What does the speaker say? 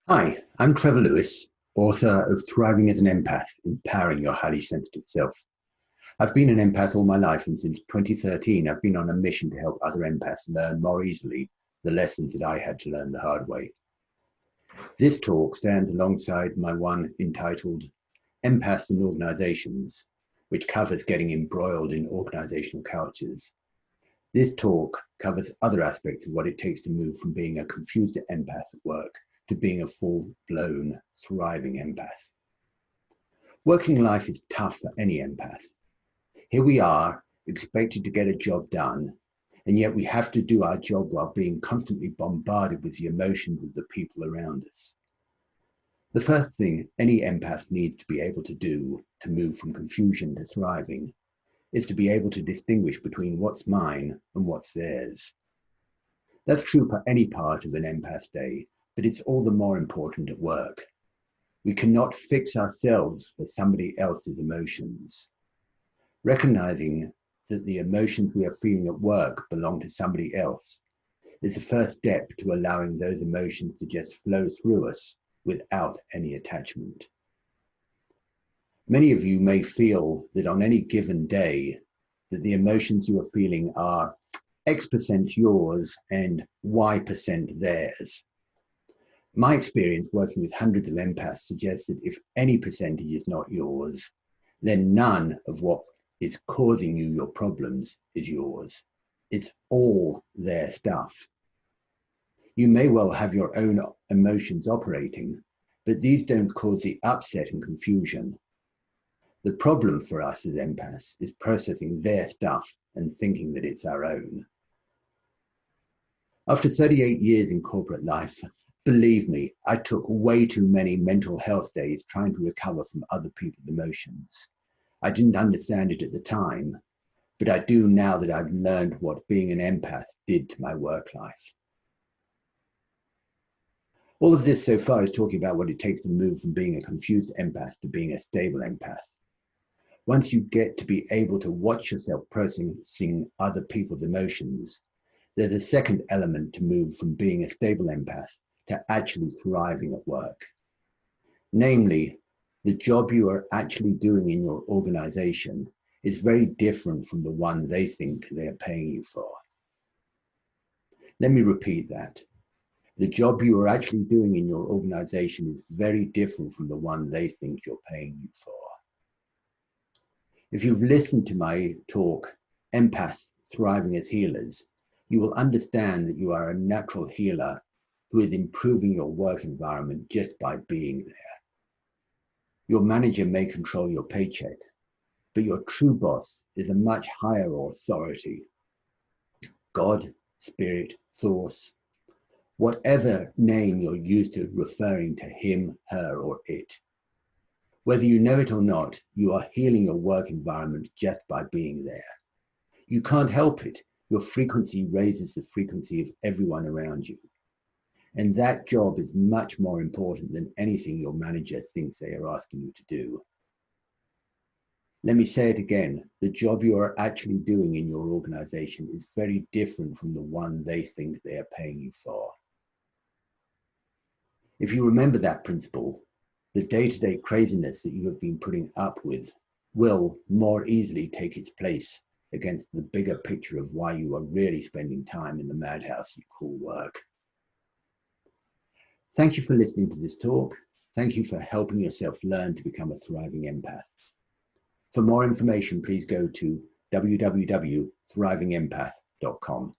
Hi, I'm Trevor Lewis, author of Thriving as an Empath, Empowering Your Highly Sensitive Self. I've been an empath all my life, and since 2013, I've been on a mission to help other empaths learn more easily the lessons that I had to learn the hard way. This talk stands alongside my one entitled Empaths and Organizations, which covers getting embroiled in organizational cultures. This talk covers other aspects of what it takes to move from being a confused empath at work to being a full-blown, thriving empath. Working life is tough for any empath. Here we are, expected to get a job done, and yet we have to do our job while being constantly bombarded with the emotions of the people around us. The first thing any empath needs to be able to do to move from confusion to thriving is to be able to distinguish between what's mine and what's theirs. That's true for any part of an empath's day, but it's all the more important at work. We cannot fix ourselves for somebody else's emotions. Recognizing that the emotions we are feeling at work belong to somebody else is the first step to allowing those emotions to just flow through us without any attachment. Many of you may feel that on any given day, that the emotions you are feeling are X% yours and Y% theirs. My experience working with hundreds of empaths suggests that if any percentage is not yours, then none of what is causing you your problems is yours. It's all their stuff. You may well have your own emotions operating, but these don't cause the upset and confusion. The problem for us as empaths is processing their stuff and thinking that it's our own. After 38 years in corporate life, believe me, I took way too many mental health days trying to recover from other people's emotions. I didn't understand it at the time, but I do now that I've learned what being an empath did to my work life. All of this so far is talking about what it takes to move from being a confused empath to being a stable empath. Once you get to be able to watch yourself processing other people's emotions, there's a second element to move from being a stable empath to actually thriving at work. Namely, the job you are actually doing in your organization is very different from the one they think they are paying you for. Let me repeat that. The job you are actually doing in your organization is very different from the one they think you're paying you for. If you've listened to my talk, Empaths Thriving as Healers, you will understand that you are a natural healer who is improving your work environment just by being there. Your manager may control your paycheck, but your true boss is a much higher authority. God, Spirit, Source, whatever name you're used to referring to him, her, or it. Whether you know it or not, you are healing your work environment just by being there. You can't help it. Your frequency raises the frequency of everyone around you. And that job is much more important than anything your manager thinks they are asking you to do. Let me say it again. The job you are actually doing in your organization is very different from the one they think they are paying you for. If you remember that principle, the day-to-day craziness that you have been putting up with will more easily take its place against the bigger picture of why you are really spending time in the madhouse you call work. Thank you for listening to this talk. Thank you for helping yourself learn to become a thriving empath. For more information, please go to www.thrivingempath.com.